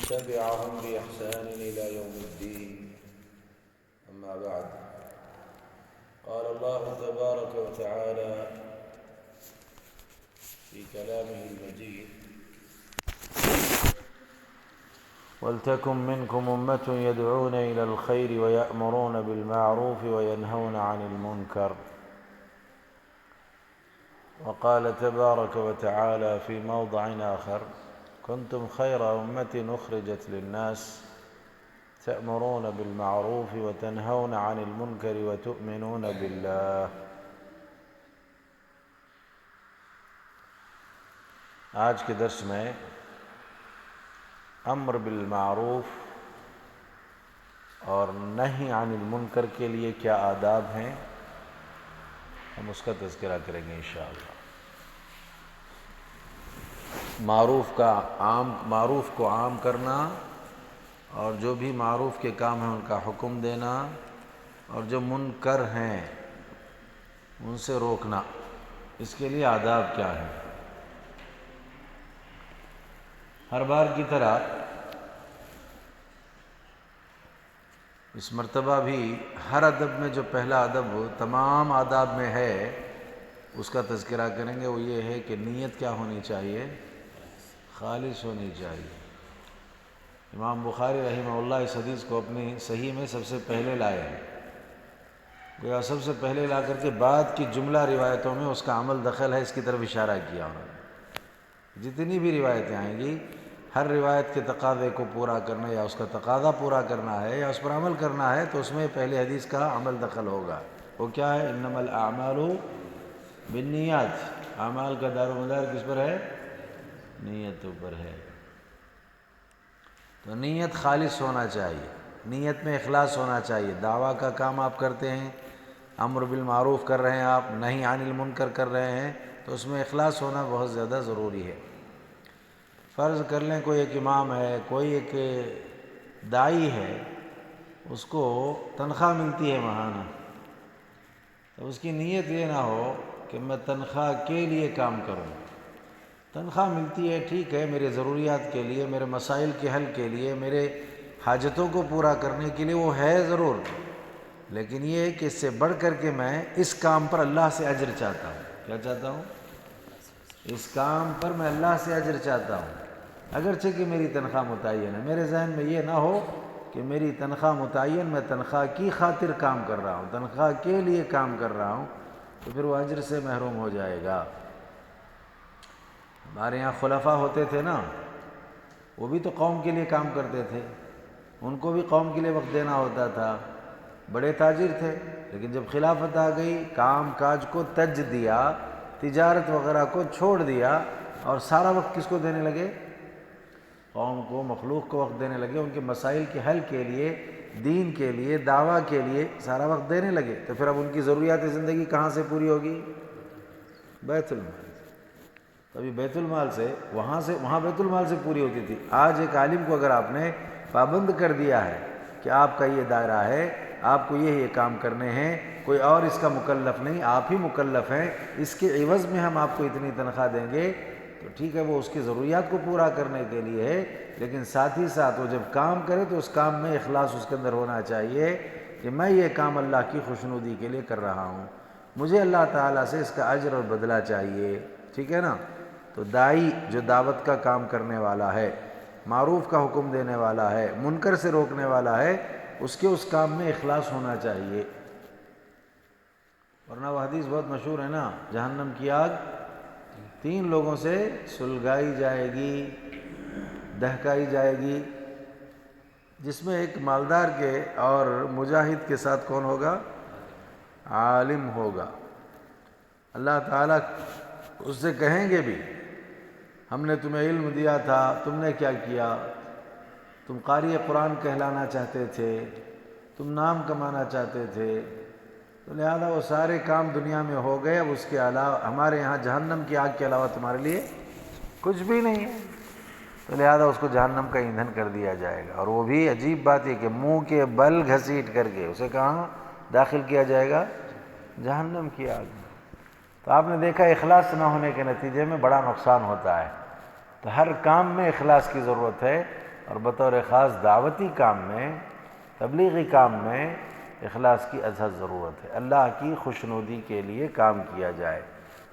تبعهم بإحسان إلى يوم الدين. أما بعد، قال الله تبارك وتعالى في كلامه المجيد: ولتكن منكم أمة يدعون إلى الخير ويأمرون بالمعروف وينهون عن المنكر. وقال تبارك وتعالى في موضع آخر: كنتم خير أمة أخرجت للناس تأمرون بالمعروف وتنهون عن المنكر وتؤمنون بالله. آج کے درس میں امر بالمعروف اور نہی عن المنکر کے لیے کیا آداب ہیں، ہم اس کا تذکرہ کریں گے انشاءاللہ۔ معروف کو عام کرنا، اور جو بھی معروف کے کام ہیں ان کا حکم دینا، اور جو منکر ہیں ان سے روکنا، اس کے لیے آداب کیا ہیں۔ ہر بار کی طرح اس مرتبہ بھی ہر ادب میں جو پہلا ادب تمام آداب میں ہے اس کا تذکرہ کریں گے، وہ یہ ہے کہ نیت کیا ہونی چاہیے؟ خالص ہونی چاہیے۔ امام بخاری رحمہ اللہ اس حدیث کو اپنی صحیح میں سب سے پہلے لائے ہیں، گویا سب سے پہلے لا کر کے بعد کی جملہ روایتوں میں اس کا عمل دخل ہے، اس کی طرف اشارہ کیا انہوں نے۔ جتنی بھی روایتیں آئیں گی، ہر روایت کے تقاضے کو پورا کرنا یا اس کا تقاضا پورا کرنا ہے یا اس پر عمل کرنا ہے تو اس میں پہلے حدیث کا عمل دخل ہوگا۔ وہ کیا ہے؟ انما الاعمال بالنیات، اعمال کا دار و مدار کس پر ہے؟ نیتوں پر ہے۔ تو نیت خالص ہونا چاہیے، نیت میں اخلاص ہونا چاہیے۔ دعویٰ کا کام آپ کرتے ہیں، امر بالمعروف کر رہے ہیں آپ، نہی عن المنکر کر رہے ہیں، تو اس میں اخلاص ہونا بہت زیادہ ضروری ہے۔ فرض کر لیں کوئی ایک امام ہے، کوئی ایک داعی ہے، اس کو تنخواہ ملتی ہے ماہانہ، تو اس کی نیت یہ نہ ہو کہ میں تنخواہ کے لیے کام کروں۔ تنخواہ ملتی ہے، ٹھیک ہے، میرے ضروریات کے لیے، میرے مسائل کے حل کے لیے، میرے حاجتوں کو پورا کرنے کے لیے وہ ہے ضرور، لیکن یہ ہے کہ اس سے بڑھ کر کے میں اس کام پر اللہ سے اجر چاہتا ہوں۔ کیا چاہتا ہوں؟ اس کام پر میں اللہ سے اجر چاہتا ہوں، اگرچہ کہ میری تنخواہ متعین ہے۔ میرے ذہن میں یہ نہ ہو کہ میری تنخواہ متعین، میں تنخواہ کی خاطر کام کر رہا ہوں، تنخواہ کے لیے کام کر رہا ہوں، تو پھر وہ اجر سے محروم ہو جائے گا۔ ہمارے یہاں خلفاء ہوتے تھے نا، وہ بھی تو قوم کے لیے کام کرتے تھے، ان کو بھی قوم کے لیے وقت دینا ہوتا تھا۔ بڑے تاجر تھے، لیکن جب خلافت آ گئی، کام کاج کو تج دیا، تجارت وغیرہ کو چھوڑ دیا، اور سارا وقت کس کو دینے لگے؟ قوم کو، مخلوق کو وقت دینے لگے، ان کے مسائل کے حل کے لیے، دین کے لیے، دعویٰ کے لیے سارا وقت دینے لگے۔ تو پھر اب ان کی ضروریات زندگی کہاں سے پوری ہوگی؟ بیت المال۔ تو ابھی بیت المال سے وہاں بیت المال سے پوری ہوتی تھی۔ آج ایک عالم کو اگر آپ نے پابند کر دیا ہے کہ آپ کا یہ دائرہ ہے، آپ کو یہ کام کرنے ہیں، کوئی اور اس کا مکلف نہیں، آپ ہی مکلف ہیں، اس کے عوض میں ہم آپ کو اتنی تنخواہ دیں گے، تو ٹھیک ہے، وہ اس کی ضروریات کو پورا کرنے کے لیے ہے، لیکن ساتھ ہی ساتھ وہ جب کام کرے تو اس کام میں اخلاص اس کے اندر ہونا چاہیے کہ میں یہ کام اللہ کی خوشنودی کے لیے کر رہا ہوں، مجھے اللہ تعالیٰ سے اس کا اجر اور بدلہ چاہیے۔ ٹھیک ہے نا؟ تو داعی جو دعوت کا کام کرنے والا ہے، معروف کا حکم دینے والا ہے، منکر سے روکنے والا ہے، اس کے اس کام میں اخلاص ہونا چاہیے، ورنہ وہ حدیث بہت مشہور ہے نا، جہنم کی آگ 3 لوگوں سے سلگائی جائے گی، دہکائی جائے گی، جس میں ایک مالدار کے اور مجاہد کے ساتھ کون ہوگا؟ عالم ہوگا۔ اللہ تعالیٰ اس سے کہیں گے بھی، ہم نے تمہیں علم دیا تھا، تم نے کیا کیا؟ تم قاری قرآن کہلانا چاہتے تھے، تم نام کمانا چاہتے تھے، تو لہذا وہ سارے کام دنیا میں ہو گئے، اب اس کے علاوہ ہمارے یہاں جہنم کی آگ کے علاوہ تمہارے لیے کچھ بھی نہیں ہے، تو لہذا اس کو جہنم کا ایندھن کر دیا جائے گا۔ اور وہ بھی عجیب بات ہے کہ منہ کے بل گھسیٹ کر کے اسے کہاں داخل کیا جائے گا؟ جہنم کی آگ میں۔ تو آپ نے دیکھا اخلاص نہ ہونے کے نتیجے میں بڑا نقصان ہوتا ہے۔ تو ہر کام میں اخلاص کی ضرورت ہے، اور بطور خاص دعوتی کام میں، تبلیغی کام میں اخلاص کی ازحد ضرورت ہے، اللہ کی خوشنودی کے لیے کام کیا جائے۔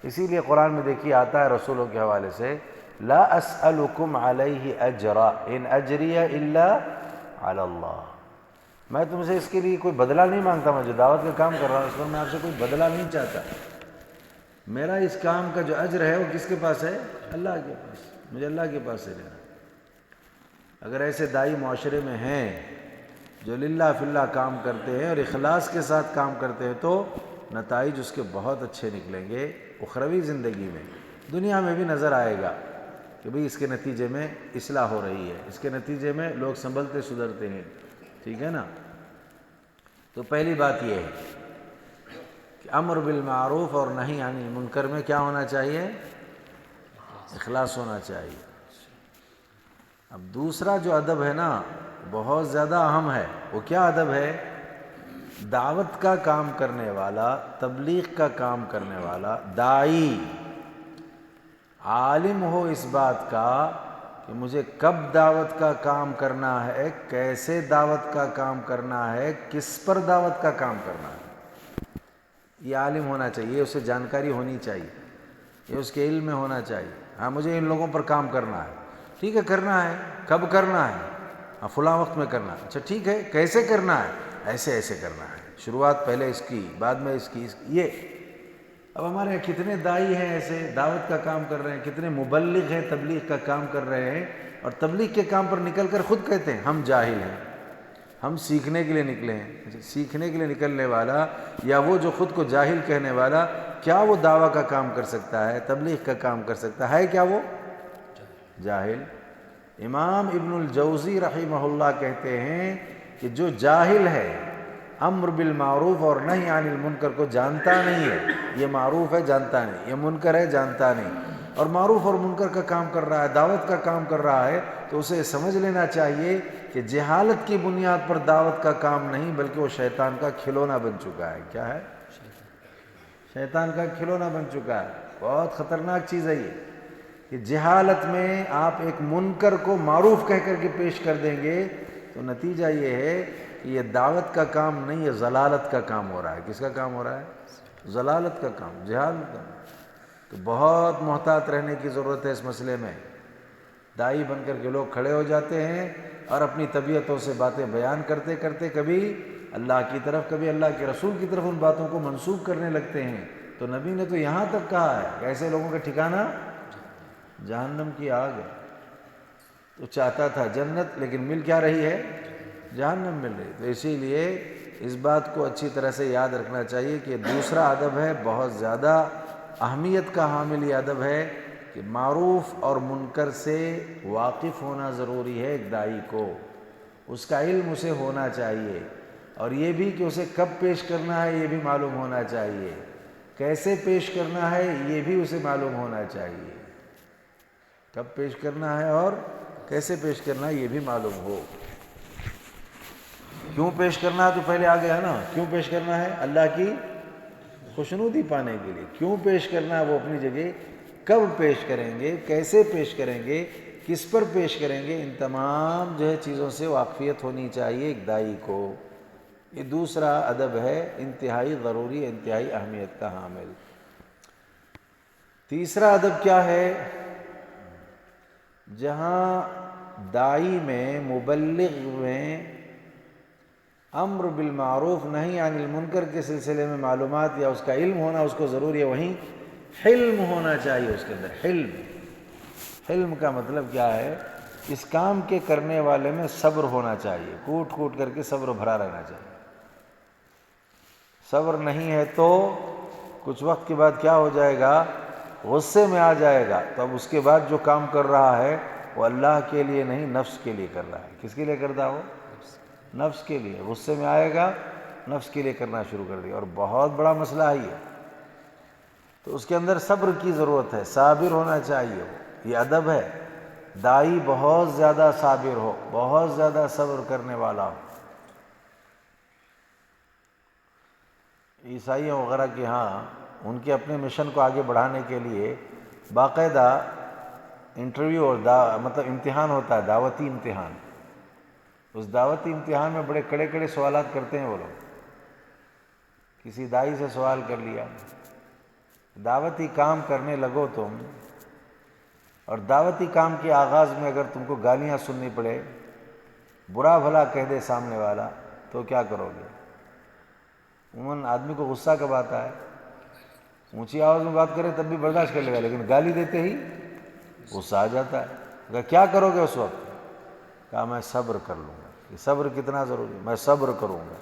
اسی لیے قرآن میں دیکھیے آتا ہے رسولوں کے حوالے سے، لا اسألکم علیہ اجرا ان اجری الا علی اللہ، میں تم سے اس کے لیے کوئی بدلہ نہیں مانگتا، میں جو دعوت کا کام کر رہا ہوں اس پر میں آپ سے کوئی بدلہ نہیں چاہتا، میرا اس کام کا جو اجر ہے وہ کس کے پاس ہے؟ اللہ کے پاس، مجھے اللہ کے پاس سے لینا۔ اگر ایسے داعی معاشرے میں ہیں جو للہ فی اللہ کام کرتے ہیں اور اخلاص کے ساتھ کام کرتے ہیں تو نتائج اس کے بہت اچھے نکلیں گے، اخروی زندگی میں، دنیا میں بھی نظر آئے گا کہ بھئی اس کے نتیجے میں اصلاح ہو رہی ہے، اس کے نتیجے میں لوگ سنبھلتے سدھرتے ہیں، ٹھیک ہے نا؟ تو پہلی بات یہ ہے کہ امر بالمعروف اور نہی عن المنکر میں کیا ہونا چاہیے؟ اخلاص ہونا چاہیے۔ اب دوسرا جو ادب ہے نا بہت زیادہ اہم ہے، وہ کیا ادب ہے؟ دعوت کا کام کرنے والا، تبلیغ کا کام کرنے والا داعی عالم ہو اس بات کا کہ مجھے کب دعوت کا کام کرنا ہے، کیسے دعوت کا کام کرنا ہے، کس پر دعوت کا کام کرنا ہے، یہ عالم ہونا چاہیے، اسے جانکاری ہونی چاہیے، یہ اس کے علم میں ہونا چاہیے۔ ہاں مجھے ان لوگوں پر کام کرنا ہے، ٹھیک ہے کرنا ہے، کب کرنا ہے؟ ہاں فلاں وقت میں کرنا ہے، اچھا ٹھیک ہے کیسے کرنا ہے؟ ایسے ایسے کرنا ہے، شروعات پہلے اس کی، بعد میں اس کی، یہ۔ اب ہمارے یہاں کتنے داعی ہیں ایسے دعوت کا کام کر رہے ہیں، کتنے مبلغ ہیں تبلیغ کا کام کر رہے ہیں، اور تبلیغ کے کام پر نکل کر خود کہتے ہیں ہم جاہل ہیں، ہم سیکھنے کے لیے نکلے ہیں۔ سیکھنے کے لیے نکلنے والا یا وہ جو خود کو جاہل کہنے والا، کیا وہ دعویٰ کا کام کر سکتا ہے، تبلیغ کا کام کر سکتا ہے؟ کیا وہ جاہل؟ امام ابن الجوزی رحمہ اللہ کہتے ہیں کہ جو جاہل ہے امر بالمعروف اور نہی عن المنکر کو جانتا نہیں ہے، یہ معروف ہے جانتا نہیں، یہ منکر ہے جانتا نہیں، اور معروف اور منکر کا کام کر رہا ہے، دعوت کا کام کر رہا ہے، تو اسے سمجھ لینا چاہیے کہ جہالت کی بنیاد پر دعوت کا کام نہیں بلکہ وہ شیطان کا کھلونا بن چکا ہے۔ کیا ہے؟ شیطان کا کھلونا بن چکا ہے۔ بہت خطرناک چیز ہے یہ کہ جہالت میں آپ ایک منکر کو معروف کہہ کر کے پیش کر دیں گے تو نتیجہ یہ ہے کہ یہ دعوت کا کام نہیں، یہ ضلالت کا کام ہو رہا ہے۔ کس کا کام ہو رہا ہے؟ ضلالت کا کام، جہالت کا۔ تو بہت محتاط رہنے کی ضرورت ہے اس مسئلے میں۔ داعی بن کر کے لوگ کھڑے ہو جاتے ہیں اور اپنی طبیعتوں سے باتیں بیان کرتے کرتے کبھی اللہ کی طرف کبھی اللہ کے رسول کی طرف ان باتوں کو منسوب کرنے لگتے ہیں۔ تو نبی نے تو یہاں تک کہا ہے کہ ایسے لوگوں کا ٹھکانہ جہنم کی آگ ہے۔ تو چاہتا تھا جنت لیکن مل کیا رہی ہے؟ جہنم مل رہی۔ تو اسی لیے اس بات کو اچھی طرح سے یاد رکھنا چاہیے کہ دوسرا ادب ہے، بہت زیادہ اہمیت کا حامل یہ ادب ہے کہ معروف اور منکر سے واقف ہونا ضروری ہے ایک داعی کو، اس کا علم اسے ہونا چاہیے، اور یہ بھی کہ اسے کب پیش کرنا ہے یہ بھی معلوم ہونا چاہیے، کیسے پیش کرنا ہے یہ بھی اسے معلوم ہونا چاہیے، کب پیش کرنا ہے اور کیسے پیش کرنا ہے یہ بھی معلوم ہو۔ کیوں پیش کرنا ہے تو پہلے آ گیا نا، کیوں پیش کرنا ہے؟ اللہ کی خوشنودی پانے کے لیے۔ کیوں پیش کرنا ہے وہ اپنی جگہ، کب پیش کریں گے، کیسے پیش کریں گے، کس پر پیش کریں گے، ان تمام جو ہے چیزوں سے واقفیت ہونی چاہیے ایک داعی کو۔ یہ دوسرا ادب ہے، انتہائی ضروری، انتہائی اہمیت کا حامل۔ تیسرا ادب کیا ہے؟ جہاں داعی میں، مبلغ میں امر بالمعروف نہی عن المنکر کے سلسلے میں معلومات یا اس کا علم ہونا اس کو ضروری ہے، وہیں حلم ہونا چاہیے اس کے اندر۔ حلم، حلم کا مطلب کیا ہے؟ اس کام کے کرنے والے میں صبر ہونا چاہیے، کوٹ کوٹ کر کے صبر بھرا رہنا چاہیے۔ صبر نہیں ہے تو کچھ وقت کے بعد کیا ہو جائے گا؟ غصے میں آ جائے گا، تو اب اس کے بعد جو کام کر رہا ہے وہ اللہ کے لیے نہیں نفس کے لیے کر رہا ہے۔ کس کے لیے کرتا ہو؟ نفس کے لیے۔ غصے میں آئے گا، نفس کے لیے کرنا شروع کر دیا، اور بہت بڑا مسئلہ ہے یہ۔ تو اس کے اندر صبر کی ضرورت ہے، صابر ہونا چاہیے وہ، یہ ادب ہے۔ داعی بہت زیادہ صابر ہو، بہت زیادہ صبر کرنے والا ہو۔ عیسائیوں وغیرہ کے ہاں ان کے اپنے مشن کو آگے بڑھانے کے لیے باقاعدہ انٹرویو اور مطلب امتحان ہوتا ہے، دعوتی امتحان. اس دعوتی امتحان میں بڑے کڑے کڑے سوالات کرتے ہیں وہ لوگ. کسی دائی سے سوال کر لیا، دعوتی کام کرنے لگو تم، اور دعوتی کام کے آغاز میں اگر تم کو گالیاں سننی پڑے، برا بھلا کہہ دے سامنے والا، تو کیا کرو گے؟ عموماً آدمی کو غصہ کب آتا ہے؟ اونچی آواز میں بات کرے تب بھی برداشت کر لے گا، لیکن گالی دیتے ہی غصہ آ جاتا ہے. اگر کیا کرو گے اس وقت؟ کہا میں صبر کر لوں گا. یہ صبر کتنا ضروری ہے، میں صبر کروں گا.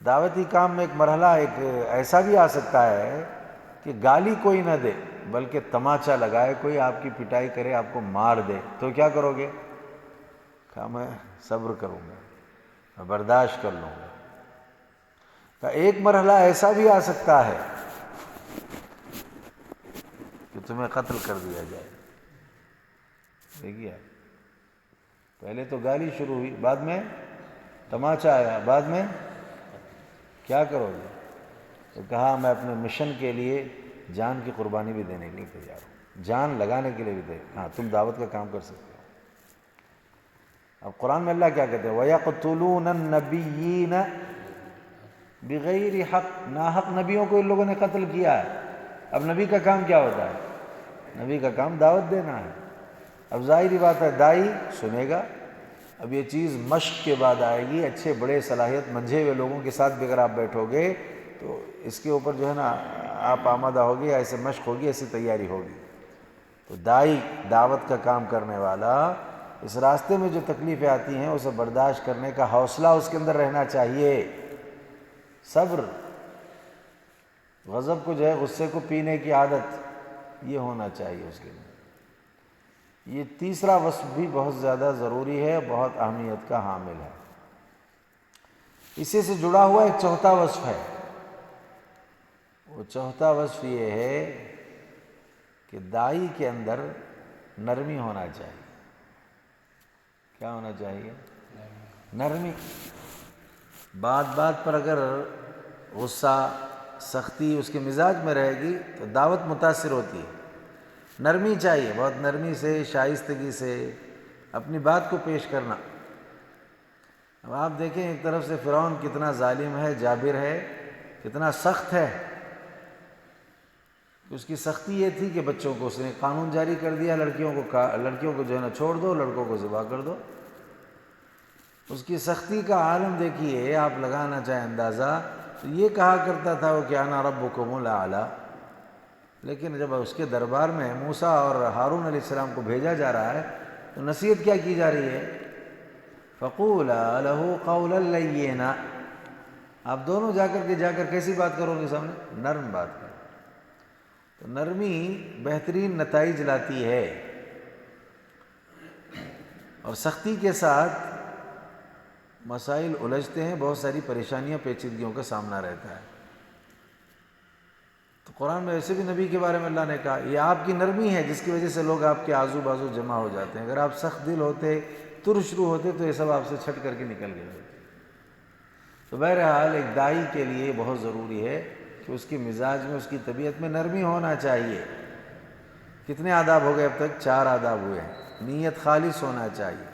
دعوتی کام میں ایک مرحلہ ایک ایسا بھی آ سکتا ہے کہ گالی کوئی نہ دے بلکہ تماچا لگائے، کوئی آپ کی پٹائی کرے، آپ کو مار دے، تو کیا کرو گے؟ کہا میں صبر کروں گا، میں برداشت کر لوں گا. کہا ایک مرحلہ ایسا بھی آ سکتا ہے کہ تمہیں قتل کر دیا جائے. دیکھیے، پہلے تو گالی شروع ہوئی، بعد میں تماچا آیا، بعد میں کیا کرو گے؟ تو کہا میں اپنے مشن کے لیے جان کی قربانی بھی دینے کے لیے تیار ہوں، جان لگانے کے لیے بھی تیار. ہاں تم دعوت کا کام کر سکتے ہو. اب قرآن میں اللہ کیا کہتے ہیں؟ وَيَقْتُلُونَ النَّبِيِّينَ بِغَيْرِ حق. ناحق نبیوں کو ان لوگوں نے قتل کیا ہے. اب نبی کا کام کیا ہوتا ہے؟ نبی کا کام دعوت دینا ہے. اب ظاہری بات ہے دائی سنے گا. اب یہ چیز مشق کے بعد آئے گی. اچھے بڑے صلاحیت منجھے ہوئے لوگوں کے ساتھ بھی اگر آپ بیٹھو گے تو اس کے اوپر جو ہے نا آپ آمادہ ہوگی، ایسے مشق ہوگی، ایسی تیاری ہوگی. تو دائی، دعوت کا کام کرنے والا، اس راستے میں جو تکلیفیں آتی ہیں اسے برداشت کرنے کا حوصلہ اس کے اندر رہنا چاہیے. صبر، غضب کو جو ہے غصے کو پینے کی عادت، یہ ہونا چاہیے اس کے اندر. یہ تیسرا وصف بھی بہت زیادہ ضروری ہے، بہت اہمیت کا حامل ہے. اسی سے جڑا ہوا ایک چوتھا وصف ہے. وہ چوتھا وصف یہ ہے کہ دائی کے اندر نرمی ہونا چاہیے. کیا ہونا چاہیے؟ نرمی. بات بات پر اگر غصہ، سختی اس کے مزاج میں رہے گی تو دعوت متاثر ہوتی ہے. نرمی چاہیے، بہت نرمی سے، شائستگی سے اپنی بات کو پیش کرنا. اب آپ دیکھیں ایک طرف سے فرعون کتنا ظالم ہے، جابر ہے، کتنا سخت ہے. اس کی سختی یہ تھی کہ بچوں کو اس نے قانون جاری کر دیا، لڑکیوں کو جو ہے نا چھوڑ دو، لڑکوں کو ذبح کر دو. اس کی سختی کا عالم دیکھیے، آپ لگانا چاہیں اندازہ، تو یہ کہا کرتا تھا وہ کہ انا ربکم الاعلی. لیکن جب اس کے دربار میں موسیٰ اور ہارون علیہ السلام کو بھیجا جا رہا ہے تو نصیحت کیا کی جا رہی ہے؟ فَقُولَا لَهُ قَوْلًا لَيِّنًا. آپ دونوں جا کر کیسی بات کرو گے سامنے؟ نرم بات کرو. تو نرمی بہترین نتائج لاتی ہے، اور سختی کے ساتھ مسائل الجھتے ہیں، بہت ساری پریشانیاں، پیچیدگیوں کا سامنا رہتا ہے. تو قرآن میں ایسے بھی نبی کے بارے میں اللہ نے کہا یہ آپ کی نرمی ہے جس کی وجہ سے لوگ آپ کے آزو بازو جمع ہو جاتے ہیں. اگر آپ سخت دل ہوتے، ترش رو ہوتے تو یہ سب آپ سے چھٹ کر کے نکل گئے ہوتے. تو بہرحال ایک دائی کے لیے بہت ضروری ہے کہ اس کے مزاج میں، اس کی طبیعت میں نرمی ہونا چاہیے. کتنے آداب ہو گئے اب تک؟ 4 آداب ہوئے ہیں. نیت خالص ہونا چاہیے،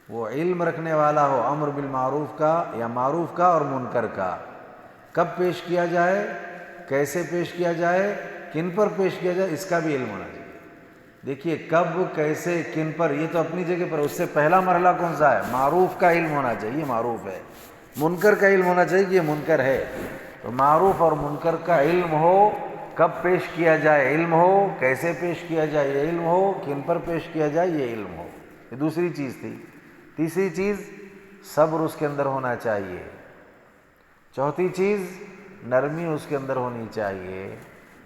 وہ علم رکھنے والا ہو، امر بالمعروف کا یا معروف کا اور منکر کا. کب پیش کیا جائے، کیسے پیش کیا جائے، کن پر پیش کیا جائے، اس کا بھی علم ہونا چاہیے. دیکھیے کب، کیسے، کن پر، یہ تو اپنی جگہ پر. اس سے پہلا مرحلہ کون سا ہے؟ معروف کا علم ہونا چاہیے، یہ معروف ہے. منکر کا علم ہونا چاہیے کہ یہ منکر ہے. تو معروف اور منکر کا علم ہو، کب پیش کیا جائے علم ہو، کیسے پیش کیا جائے یہ علم ہو، کن پر پیش کیا جائے یہ علم ہو. یہ دوسری چیز تھی. تیسری چیز صبر اس کے اندر ہونا چاہیے. چوتھی چیز نرمی اس کے اندر ہونی چاہیے.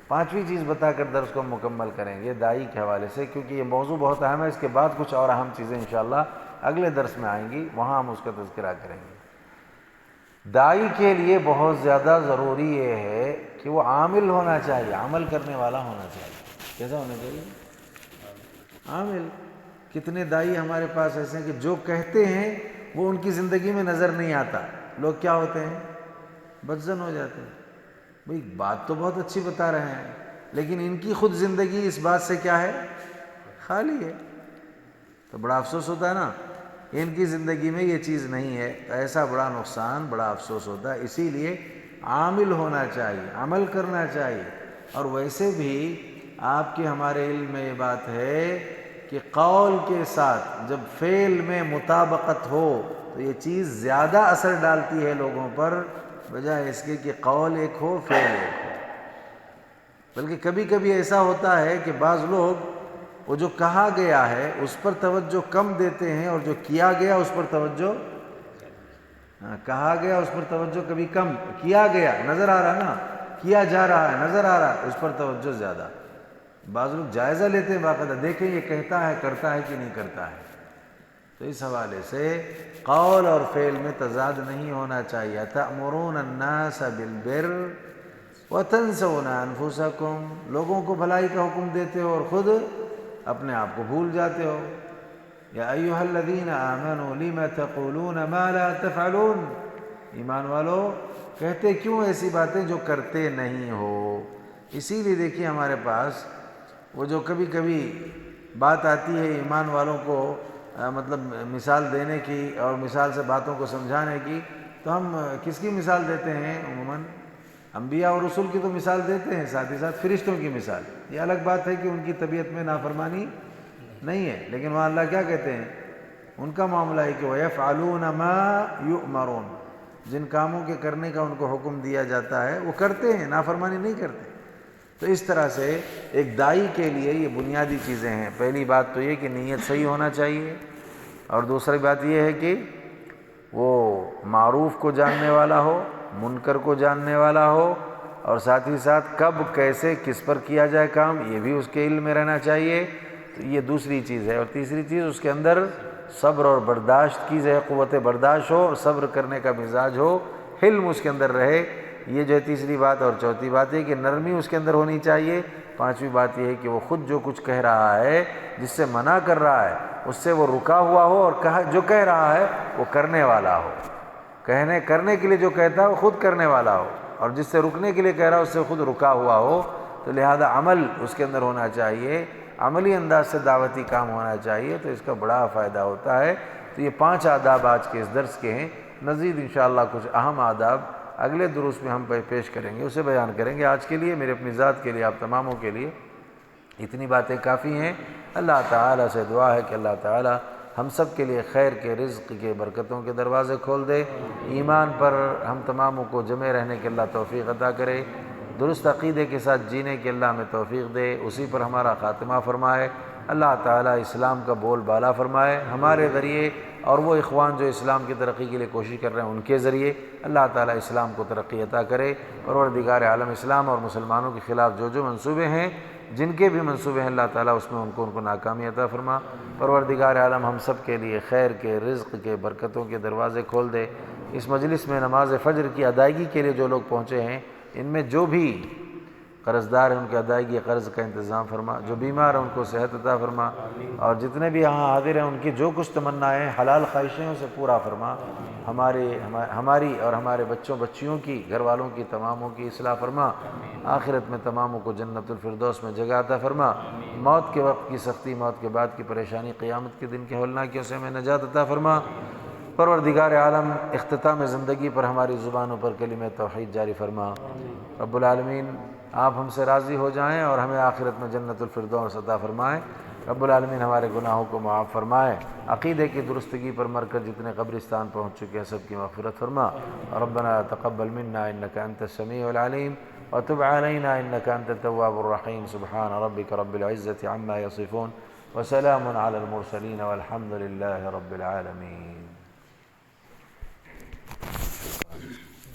پانچویں چیز بتا کر درس کو مکمل کریں گے دائی کے حوالے سے، کیونکہ یہ موضوع بہت اہم ہے. اس کے بعد کچھ اور اہم چیزیں انشاءاللہ اگلے درس میں آئیں گی، وہاں ہم اس کا تذکرہ کریں گے. دائی کے لیے بہت زیادہ ضروری یہ ہے کہ وہ عامل ہونا چاہیے، عمل کرنے والا ہونا چاہیے. کیسا ہونا چاہیے؟ عامل. کتنے دائی ہمارے پاس ایسے ہیں کہ جو کہتے ہیں وہ ان کی زندگی میں نظر نہیں آتا. لوگ کیا ہوتے ہیں؟ بدزن ہو جاتے ہیں. بھئی بات تو بہت اچھی بتا رہے ہیں لیکن ان کی خود زندگی اس بات سے کیا ہے؟ خالی ہے. تو بڑا افسوس ہوتا ہے نا، ان کی زندگی میں یہ چیز نہیں ہے، ایسا بڑا نقصان، بڑا افسوس ہوتا ہے. اسی لیے عامل ہونا چاہیے، عمل کرنا چاہیے. اور ویسے بھی آپ کے ہمارے علم میں یہ بات ہے کہ قول کے ساتھ جب فعل میں مطابقت ہو تو یہ چیز زیادہ اثر ڈالتی ہے لوگوں پر، بجائے اس کے کہ قول ایک ہو فعل ایک ہو. بلکہ کبھی کبھی ایسا ہوتا ہے کہ بعض لوگ وہ جو کہا گیا ہے اس پر توجہ کم دیتے ہیں، اور جو کیا گیا اس پر توجہ، کہا گیا اس پر توجہ کبھی کم، کیا گیا نظر آ رہا نا، کیا جا رہا ہے نظر آ رہا ہے، اس پر توجہ زیادہ. بعض لوگ جائزہ لیتے ہیں باقاعدہ، دیکھیں یہ کہتا ہے، کرتا ہے کہ نہیں کرتا ہے. تو اس حوالے سے قول اور فعل میں تضاد نہیں ہونا چاہیے. تأمرون الناس بالبر وتنسون انفسکم، لوگوں کو بھلائی کا حکم دیتے ہو اور خود اپنے آپ کو بھول جاتے ہو. یا ایھا الذین آمنوا لم تقولون ما لا تفعلون، ایمان والو کہتے کیوں ایسی باتیں جو کرتے نہیں ہو. اسی لیے دیکھیے ہمارے پاس وہ جو کبھی کبھی بات آتی ہے ایمان والوں کو مطلب مثال دینے کی اور مثال سے باتوں کو سمجھانے کی، تو ہم کس کی مثال دیتے ہیں؟ عموماً انبیاء اور رسول کی تو مثال دیتے ہیں، ساتھ ہی ساتھ فرشتوں کی مثال. یہ الگ بات ہے کہ ان کی طبیعت میں نافرمانی نہیں ہے، لیکن وہاں اللہ کیا کہتے ہیں؟ ان کا معاملہ ہے کہ وَيَفْعَلُونَ مَا يُؤْمَرُونَ، جن کاموں کے کرنے کا ان کو حکم دیا جاتا ہے وہ کرتے ہیں، نافرمانی نہیں کرتے. تو اس طرح سے ایک داعی کے لیے یہ بنیادی چیزیں ہیں. پہلی بات تو یہ کہ نیت صحیح ہونا چاہیے، اور دوسری بات یہ ہے کہ وہ معروف کو جاننے والا ہو، منکر کو جاننے والا ہو، اور ساتھ ہی ساتھ کب کیسے کس پر کیا جائے کام یہ بھی اس کے علم میں رہنا چاہیے. تو یہ دوسری چیز ہے. اور تیسری چیز اس کے اندر صبر اور برداشت کی جائے، قوت برداشت ہو اور صبر کرنے کا مزاج ہو، حلم اس کے اندر رہے. یہ جو ہے تیسری بات. اور چوتھی بات ہے کہ نرمی اس کے اندر ہونی چاہیے. پانچویں بات یہ ہے کہ وہ خود جو کچھ کہہ رہا ہے، جس سے منع کر رہا ہے، اس سے وہ رکا ہوا ہو، اور جو کہہ رہا ہے وہ کرنے والا ہو. کرنے کے لیے جو کہتا ہے وہ خود کرنے والا ہو، اور جس سے رکنے کے لیے کہہ رہا ہے اس سے خود رکا ہوا ہو. تو لہذا عمل اس کے اندر ہونا چاہیے، عملی انداز سے دعوتی کام ہونا چاہیے. تو اس کا بڑا فائدہ ہوتا ہے. تو یہ 5 آداب آج کے اس درس کے ہیں. مزید انشاءاللہ کچھ اہم آداب اگلے دروس میں ہم پیش کریں گے، اسے بیان کریں گے. آج کے لیے میرے اپنی ذات کے لیے، آپ تماموں کے لیے اتنی باتیں کافی ہیں. اللہ تعالیٰ سے دعا ہے کہ اللہ تعالیٰ ہم سب کے لیے خیر کے، رزق کے، برکتوں کے دروازے کھول دے. ایمان پر ہم تماموں کو جمع رہنے کے اللہ توفیق عطا کرے. درست عقیدے کے ساتھ جینے کی اللہ ہمیں توفیق دے، اسی پر ہمارا خاتمہ فرمائے. اللہ تعالیٰ اسلام کا بول بالا فرمائے ہمارے ذریعے، اور وہ اخوان جو اسلام کی ترقی کے لیے کوشش کر رہے ہیں ان کے ذریعے اللہ تعالیٰ اسلام کو ترقی عطا کرے. پروردگار عالم اسلام اور مسلمانوں کے خلاف جو منصوبے ہیں، جن کے بھی منصوبے ہیں، اللہ تعالیٰ اس میں ان کو ناکامی عطا فرما. پروردگار عالم ہم سب کے لیے خیر کے، رزق کے، برکتوں کے دروازے کھول دے. اس مجلس میں نماز فجر کی ادائیگی کے لیے جو لوگ پہنچے ہیں، ان میں جو بھی قرض دار ہیں ان کی ادائیگی قرض کا انتظام فرما. جو بیمار ہیں ان کو صحت عطا فرما، اور جتنے بھی یہاں حاضر ہیں ان کی جو کچھ تمنائیں حلال خواہشیں اسے پورا فرما. ہماری اور ہمارے بچوں بچیوں کی، گھر والوں کی، تماموں کی اصلاح فرما. آخرت میں تماموں کو جنت الفردوس میں جگہ عطا فرما. موت کے وقت کی سختی، موت کے بعد کی پریشانی، قیامت کے دن کے ہولناکیوں سے ہمیں نجات عطا فرما. پروردگار عالم اختتام زندگی پر ہماری زبانوں پر کلمہ توحید جاری فرما. رب العالمین آپ ہم سے راضی ہو جائیں اور ہمیں آخرت میں جنت الفردوس عطا فرمائیں. رب العالمین ہمارے گناہوں کو معاف فرمائے. عقیدے کی درستگی پر مر کر جتنے قبرستان پہنچ چکے ہیں سب کی مغفرت فرما. ربنا تقبل منا انك انت السميع العليم وتب علينا انك انت التواب الرحيم. سبحان ربك رب العزة عما يصفون وسلام على المرسلين والحمد لله رب العالمين.